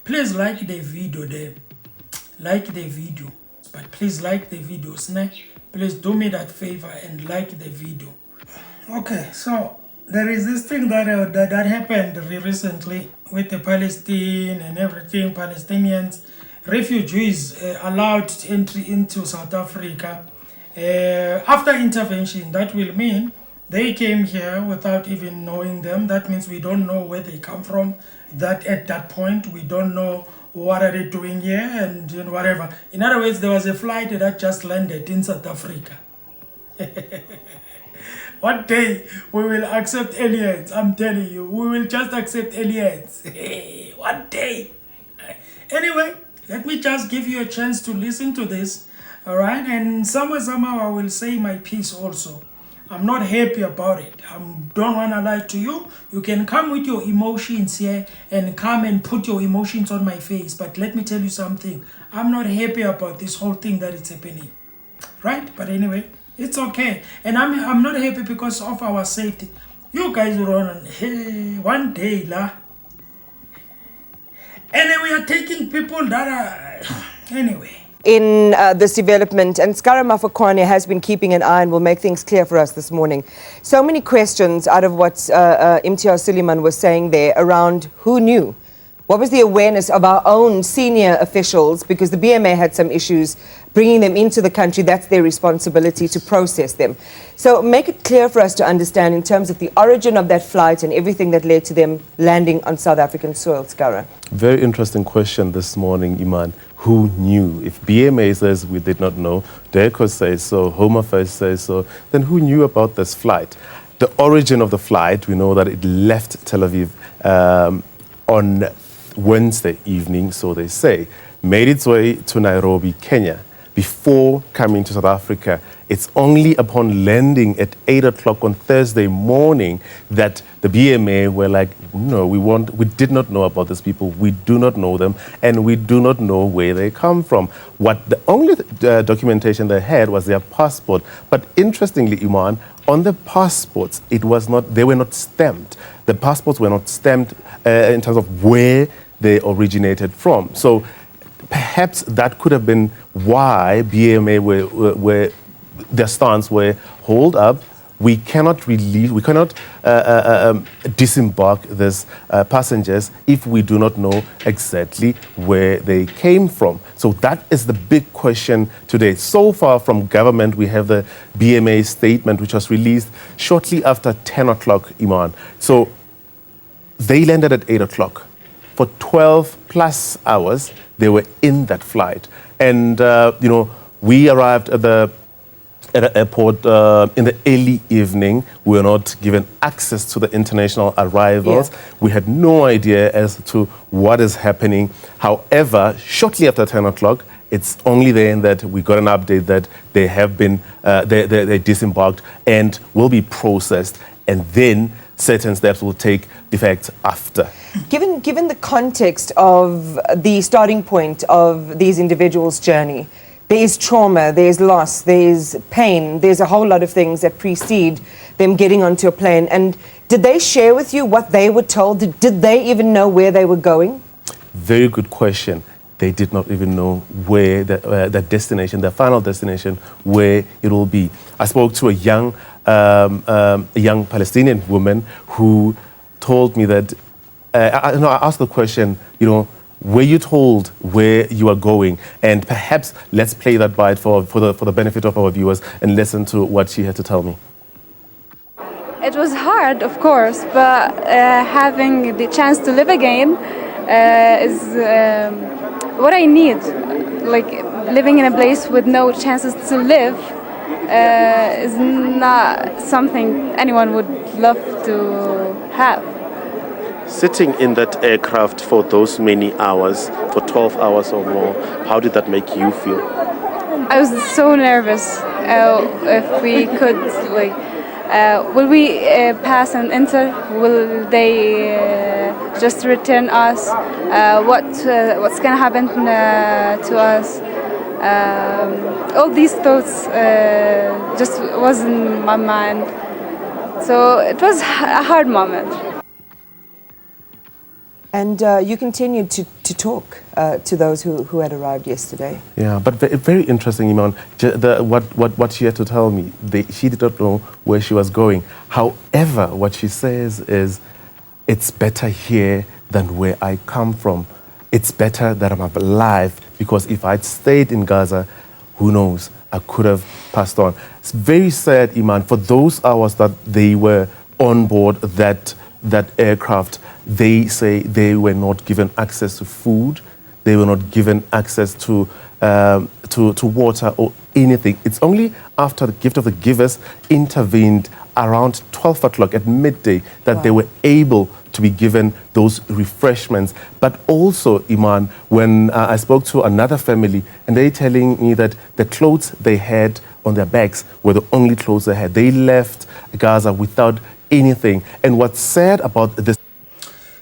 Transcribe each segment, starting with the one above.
Please like the video there. Like the video. But please like the video. Please do me that favor and like the video. Okay, so there is this thing that happened recently with the Palestine and everything. Palestinians, refugees allowed entry into South Africa after intervention. That will mean they came here without even knowing them. That means we don't know where they come from. That at that point we don't know what are they doing here and whatever. In other words, there was a flight that just landed in South Africa. One day we will accept aliens. I'm telling you, we will just accept aliens. One day. Anyway, let me just give you a chance to listen to this. All right, and somehow I will say my piece also. I'm not happy about it. I don't want to lie to you. You can come with your emotions here and come and put your emotions on my face. But let me tell you something. I'm not happy about this whole thing that is happening. Right? But anyway, it's okay. And I'm not happy because of our safety. You guys will run, hey, one day, la. And we are taking people that are, anyway. In this development, and Skara Mafokwane has been keeping an eye and will make things clear for us this morning. So many questions out of what Imtiaz Suleiman was saying there around who knew. What was the awareness of our own senior officials? Because the BMA had some issues bringing them into the country. That's their responsibility to process them. So make it clear for us to understand in terms of the origin of that flight and everything that led to them landing on South African soil, Skara. Very interesting question this morning, Iman. Who knew? If BMA says we did not know, DECO says so, Home Affairs says so, then who knew about this flight? The origin of the flight, we know that it left Tel Aviv on Wednesday evening, so they say, made its way to Nairobi, Kenya, before coming to South Africa. It's only upon landing at 8 o'clock on Thursday morning that the BMA were like, no, we did not know about these people, we do not know them, and we do not know where they come from. What the only documentation they had was their passport. But interestingly, Iman, on the passports, they were not stamped. The passports were not stamped in terms of where they originated from. So perhaps that could have been why BMA were their stance were hold up. We cannot disembark these passengers if we do not know exactly where they came from. So that is the big question today. So far from government, we have the BMA statement, which was released shortly after 10 o'clock, Iman. So they landed at 8 o'clock. For 12 plus hours, they were in that flight. And, we arrived at the airport in the early evening. We were not given access to the international arrivals. Yeah. We had no idea as to what is happening. However, shortly after 10 o'clock, it's only then that we got an update that they have been, they disembarked and will be processed, and then certain steps will take effect after. Given the context of the starting point of these individuals' journey, there is trauma, there's loss, there's pain, there's a whole lot of things that precede them getting onto a plane. And did they share with you what they were told? Did they even know where they were going? Very good question. They did not even know where the destination, the final destination, where it will be. I spoke to a young Palestinian woman who told me that, I asked the question, were you told where you are going? And perhaps let's play that bite for the benefit of our viewers and listen to what she had to tell me. It was hard, of course, but having the chance to live again is what I need. Like living in a place with no chances to live is not something anyone would love to have. Sitting in that aircraft for those many hours, for 12 hours or more, how did that make you feel? I was so nervous. If we could, will we pass and enter? Will they just return us? What's gonna happen to us? All these thoughts just was in my mind. So it was a hard moment. And you continued to talk to those who had arrived yesterday. Yeah, but very interesting, Iman. What she had to tell me, she did not know where she was going. However, what she says is, it's better here than where I come from. It's better that I'm alive, because if I'd stayed in Gaza, who knows, I could have passed on. It's very sad, Iman, for those hours that they were on board that aircraft. They say they were not given access to food. They were not given access to water or anything. It's only after the gift of the givers intervened around 12 o'clock at midday that they were able to be given those refreshments. But also, Iman, when I spoke to another family, and they telling me that the clothes they had on their backs were the only clothes they had. They left Gaza without anything. And what's sad about this...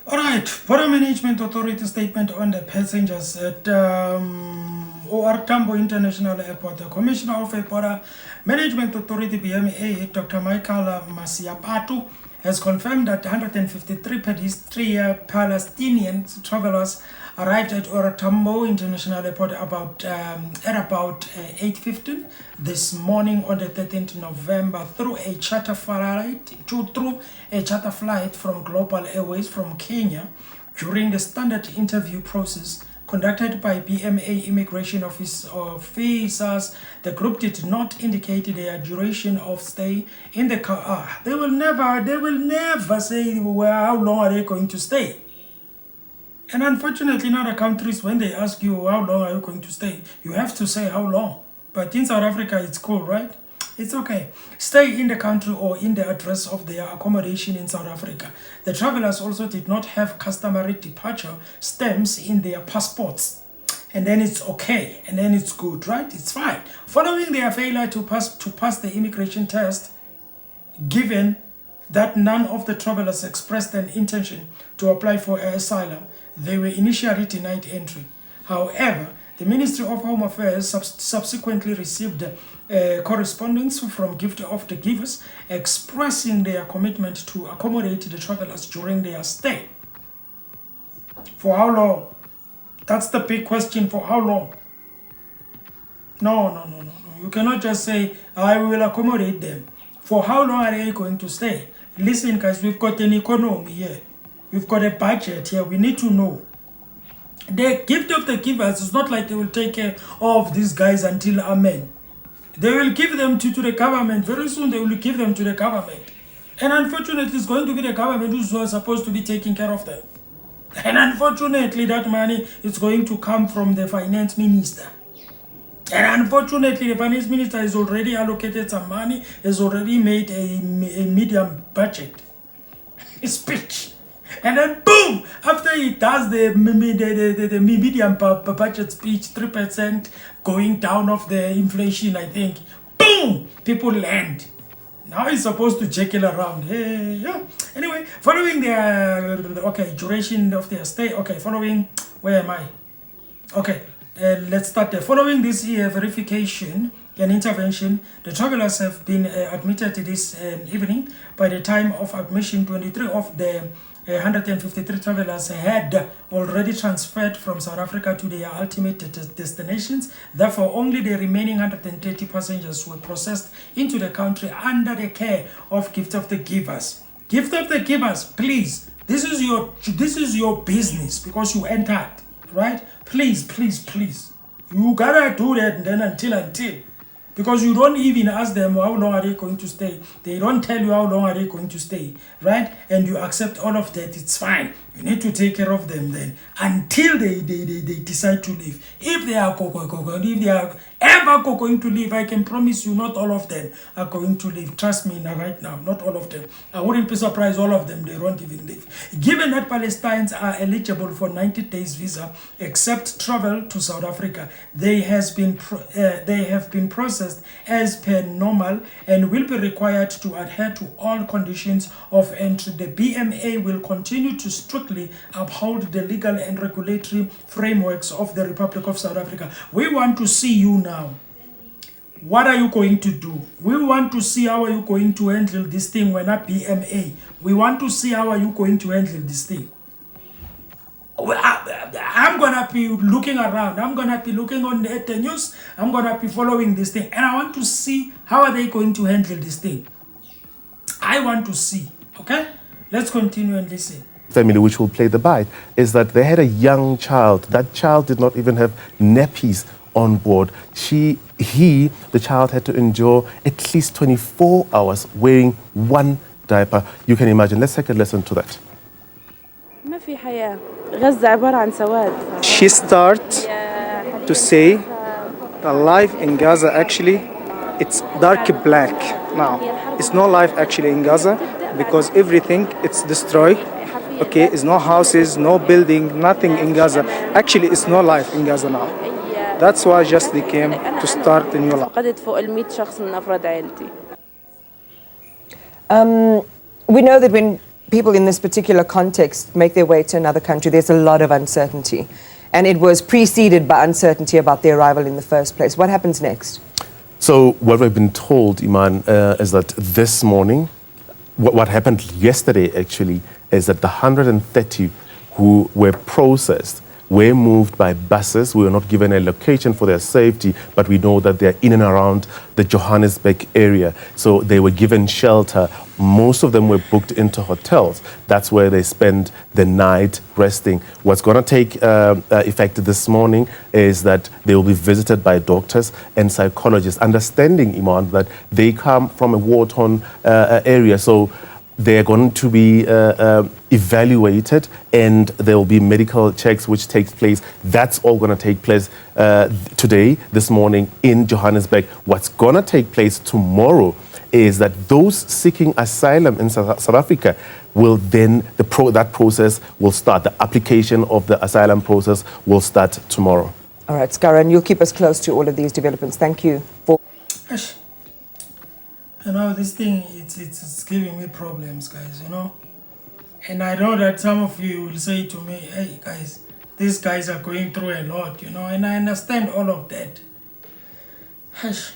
All right, Border Management Authority statement on the passengers at OR Tambo International Airport. The Commissioner of Border Management Authority, BMA, Dr. Michael Masiapatu, has confirmed that 153 Palestinian travelers arrived at OR Tambo International Airport at about 8:15 this morning on the 13th November through a charter flight from Global Airways from Kenya. During the standard interview process conducted by BMA immigration officers, the group did not indicate their duration of stay in the car. They will never say how long are they going to stay. And unfortunately, in other countries, when they ask you how long are you going to stay, you have to say how long. But in South Africa, it's cool, right? It's okay. Stay in the country or in the address of their accommodation in South Africa. The travelers also did not have customary departure stamps in their passports. And then it's okay. And then it's good, right? It's fine. Following their failure to pass the immigration test, given that none of the travelers expressed an intention to apply for asylum, they were initially denied entry. However, the Ministry of Home Affairs subsequently received correspondence from Gift of the Givers expressing their commitment to accommodate the travelers during their stay. For how long? That's the big question. For how long? No. You cannot just say, I will accommodate them. For how long are they going to stay? Listen, guys, we've got an economy here. We've got a budget here. We need to know. The gift of the givers is not like they will take care of these guys until amen. They will give them to the government. Very soon they will give them to the government. And unfortunately, it's going to be the government who's supposed to be taking care of them. And unfortunately, that money is going to come from the finance minister. And unfortunately, the finance minister has already allocated some money, has already made a medium budget speech. And then boom, after he does the medium budget speech, 3% going down of the inflation, I think, boom, people land. Now he's supposed to jekyll around. Hey, yeah. Anyway, following the duration of their stay. Okay, following, where am I? Okay, let's start there. Following this verification and intervention, the travelers have been admitted this evening. By the time of admission, 23 of the 153 travelers had already transferred from South Africa to their ultimate destinations. Therefore, only the remaining 130 passengers were processed into the country under the care of Gift of the Givers. Gift of the Givers, please, this is your business because you entered, right? Please. You gotta do that and then until. Because you don't even ask them how long are they going to stay. They don't tell you how long are they going to stay, right? And you accept all of that, it's fine. You need to take care of them then until they decide to leave. If they are ever going to leave, I can promise you not all of them are going to leave. Trust me now, right now, not all of them. I wouldn't be surprised all of them, they won't even leave. Given that Palestinians are eligible for 90 days visa, except travel to South Africa, they have been processed as per normal and will be required to adhere to all conditions of entry. The BMA will continue to strictly uphold the legal and regulatory frameworks of the Republic of South Africa. We want to see you now. What are you going to do? We want to see how are you going to handle this thing when at BMA. We want to see how are you going to handle this thing. I'm gonna be looking around. I'm gonna be looking on the news. I'm gonna be following this thing, and I want to see how are they going to handle this thing. I want to see. Okay, let's continue and listen. Family which will play the bite is that they had a young child. That child did not even have nappies on board. The child had to endure at least 24 hours wearing one diaper. You can imagine. Let's take a listen to that. ما في حياة غزة عبارة عن سواد. She starts to say the life in Gaza actually it's dark black now. It's no life actually in Gaza because everything it's destroyed. Okay, it's no houses, no building, nothing in Gaza. Actually, it's no life in Gaza now. That's why just they came to start a new life. فقدت فوق ال 100 شخص من أفراد عائلتي. We know that when people in this particular context make their way to another country, there's a lot of uncertainty. And it was preceded by uncertainty about their arrival in the first place. What happens next? So what we've been told, Iman, is that this morning, what happened yesterday actually, is that the 130 who were processed were moved by buses. We were not given a location for their safety, but we know that they're in and around the Johannesburg area. So they were given shelter. Most of them were booked into hotels. That's where they spend the night resting. What's going to take effect this morning is that they will be visited by doctors and psychologists, understanding, Iman, that they come from a war-torn area. So they're going to be evaluated, and there will be medical checks which takes place. That's all going to take place today, this morning in Johannesburg. What's going to take place tomorrow is that those seeking asylum in South Africa will then, that process will start. The application of the asylum process will start tomorrow. All right, Skara, and you'll keep us close to all of these developments. Thank you for... You know, this thing, it's giving me problems, guys, you know. And I know that some of you will say to me, hey, guys, these guys are going through a lot, you know, and I understand all of that. Guys,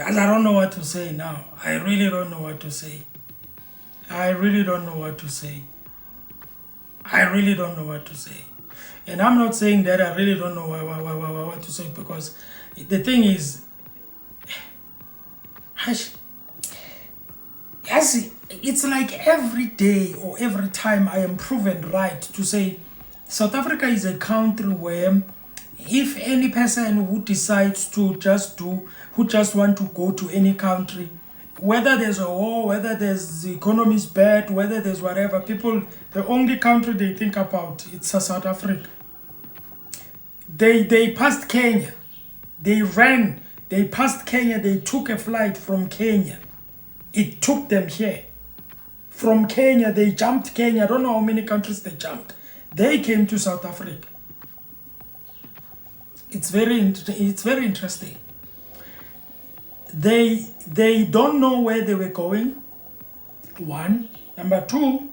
I don't know what to say now. I really don't know what to say. I really don't know what to say. I really don't know what to say. And I'm not saying that I really don't know what to say, because the thing is, yes, it's like every day or every time I am proven right to say South Africa is a country where if any person who decides to who just want to go to any country, whether there's a war, whether there's the economy is bad, whether there's whatever, people, the only country they think about, it's South Africa. They passed Kenya. They passed Kenya, they took a flight from Kenya. It took them here. From Kenya, they jumped Kenya. I don't know how many countries they jumped. They came to South Africa. It's very interesting. They don't know where they were going. One. Number two,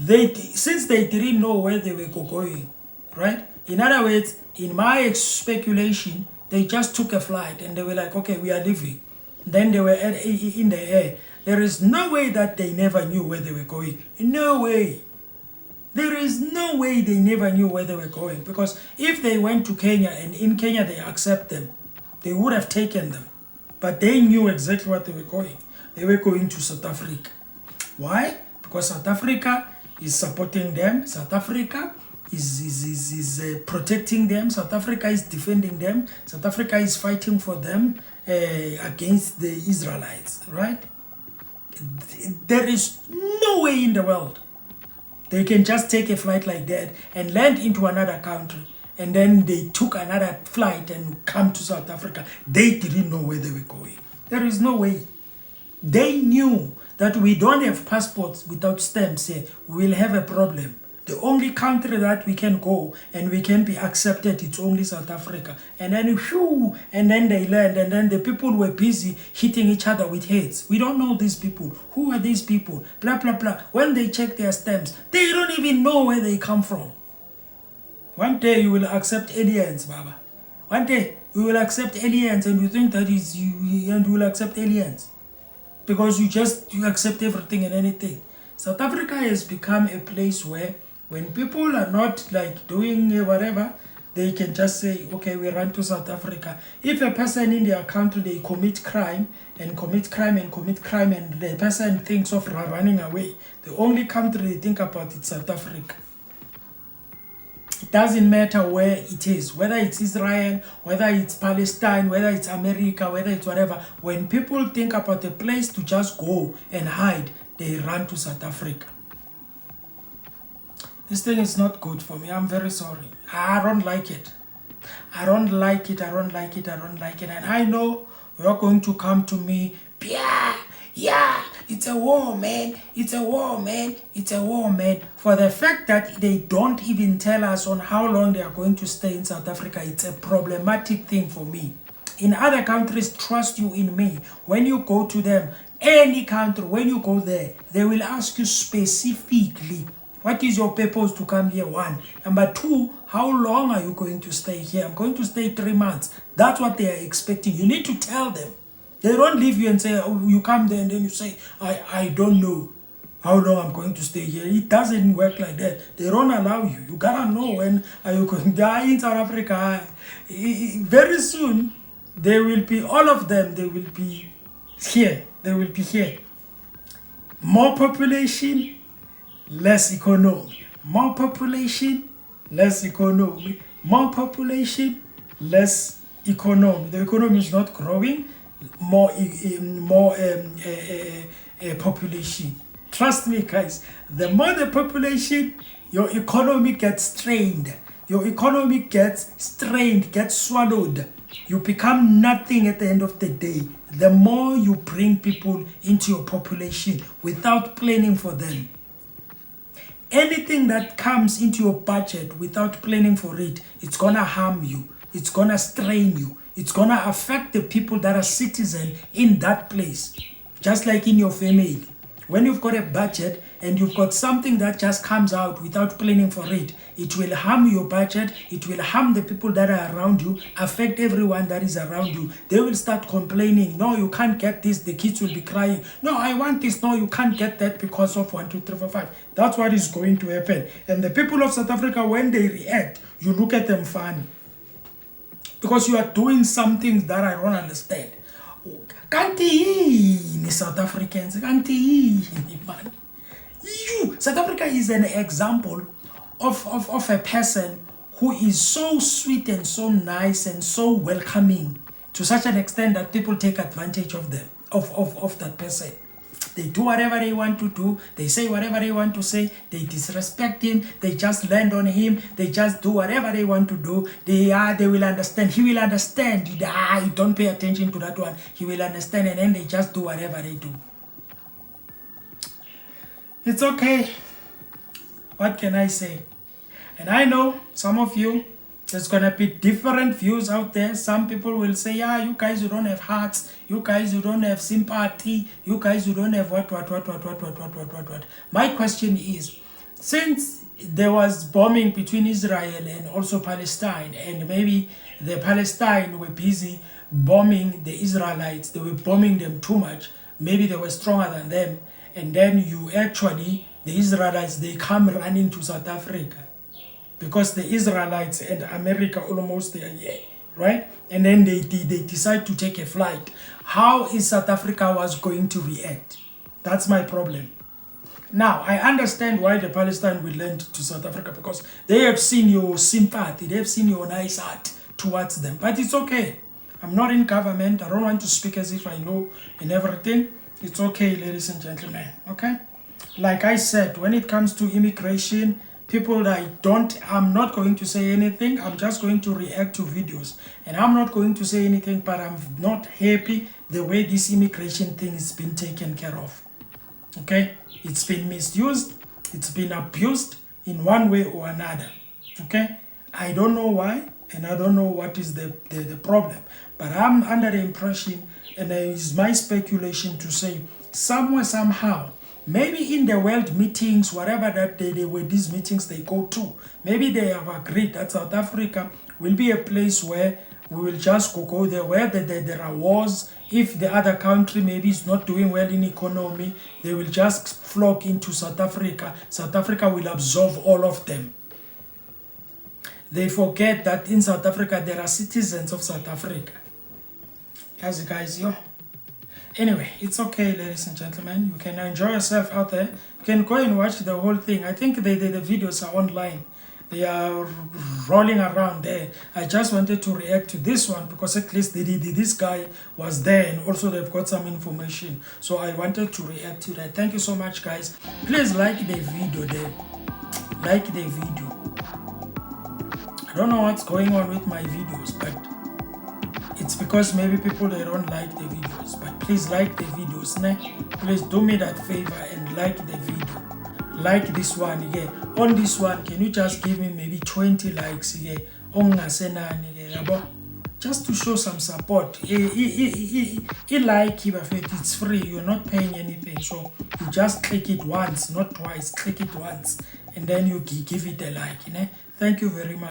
since they didn't know where they were going, right? In other words, in my speculation, they just took a flight and they were like, okay, we are leaving. Then they were in the air. There is no way that they never knew where they were going. No way. There is no way they never knew where they were going. Because if they went to Kenya and in Kenya they accept them, they would have taken them. But they knew exactly what they were going. They were going to South Africa. Why? Because South Africa is supporting them. South Africa is protecting them. South Africa is defending them. South Africa is fighting for them against the Israelites, right? There is no way in the world they can just take a flight like that and land into another country, and then they took another flight and come to South Africa. They didn't know where they were going. There is no way. They knew that we don't have passports without stamps here. We will have a problem. The only country that we can go and we can be accepted, it's only South Africa. And then they land, and then the people were busy hitting each other with heads. We don't know these people. Who are these people? Blah, blah, blah. When they check their stamps, they don't even know where they come from. One day you will accept aliens, Baba. One day you will accept aliens, and you think that is you, and you will accept aliens. Because you accept everything and anything. South Africa has become a place where when people are not like doing whatever, they can just say, okay, we run to South Africa. If a person in their country, they commit crime and commit crime and commit crime, and the person thinks of running away, the only country they think about is South Africa. It doesn't matter where it is, whether it's Israel, whether it's Palestine, whether it's America, whether it's whatever. When people think about a place to just go and hide, they run to South Africa. This thing is not good for me. I'm very sorry. I don't like it. I don't like it. I don't like it. I don't like it. And I know you're going to come to me. Yeah, it's a war, man. It's a war, man. It's a war, man. For the fact that they don't even tell us on how long they are going to stay in South Africa, it's a problematic thing for me. In other countries, trust you in me. When you go to them, any country, when you go there, they will ask you specifically, what is your purpose to come here? 1. Number 2, how long are you going to stay here? I'm going to stay 3 months. That's what they are expecting. You need to tell them. They don't leave you and say, oh, you come there and then you say, I don't know how long I'm going to stay here. It doesn't work like that. They don't allow you. You gotta know when are you going to die in South Africa. Very soon, they will be, all of them, they will be here. They will be here. More population, less economy. More population, less economy. More population, less economy. The economy is not growing. More population. Trust me, guys. The more the population, your economy gets strained. Your economy gets strained, gets swallowed. You become nothing at the end of the day. The more you bring people into your population without planning for them. Anything that comes into your budget without planning for it, it's gonna harm you. It's gonna strain you. It's gonna affect the people that are citizens in that place. Just like in your family. When you've got a budget and you've got something that just comes out without planning for it, it will harm your budget, it will harm the people that are around you, affect everyone that is around you. They will start complaining, no, you can't get this, the kids will be crying. No, I want this, no, you can't get that because of 1, 2, 3, 4, 5. That's what is going to happen. And the people of South Africa, when they react, you look at them funny. Because you are doing something that I don't understand. Kanti South Africans, kanti man. South Africa is an example of a person who is so sweet and so nice and so welcoming to such an extent that people take advantage of them, of that person. They do whatever they want to do. They say whatever they want to say. They disrespect him. They just land on him. They just do whatever they want to do. They will understand. He will understand. You don't pay attention to that one. He will understand, and then they just do whatever they do. It's okay. What can I say? And I know some of you, there's going to be different views out there. Some people will say, yeah, you guys, you don't have hearts. You guys, you don't have sympathy. You guys, you don't have what. My question is, since there was bombing between Israel and also Palestine, and maybe the Palestine were busy bombing the Israelites, they were bombing them too much. Maybe they were stronger than them. And then the Israelites, they come running to South Africa. Because the Israelites and America almost there, yeah, right? And then they decide to take a flight. How is South Africa was going to react? That's my problem. Now, I understand why the Palestine will land to South Africa, because they have seen your sympathy, they have seen your nice heart towards them. But it's okay. I'm not in government. I don't want to speak as if I know and everything. It's okay, ladies and gentlemen, okay? Like I said, when it comes to immigration, people I'm not going to say anything. I'm just going to react to videos. And I'm not going to say anything, but I'm not happy the way this immigration thing is being taken care of. Okay? It's been misused. It's been abused in one way or another. Okay? I don't know why, and I don't know what is the problem. But I'm under the impression, and it's my speculation to say, somewhere, somehow, maybe in the world meetings, whatever that they were, these meetings they go to, maybe they have agreed that South Africa will be a place where we will just go there where there are wars. If the other country maybe is not doing well in economy, they will just flock into South Africa. South Africa will absorb all of them. They forget that in South Africa there are citizens of South Africa. As you guys, yo. Anyway, it's okay, ladies and gentlemen. You can enjoy yourself out there. You can go and watch the whole thing. I think the videos are online. They are rolling around there. I just wanted to react to this one because at least this guy was there, and also they've got some information. So I wanted to react to that. Thank you so much, guys. Please like the video there. Like the video. I don't know what's going on with my videos, but it's because maybe people, they don't like the videos. But please like the videos, ne? Please do me that favor and like the video. Like this one again. On this one, can you just give me maybe 20 likes again? Just to show some support. It's free. You're not paying anything. So you just click it once, not twice. Click it once, and then you give it a like. Thank you very much.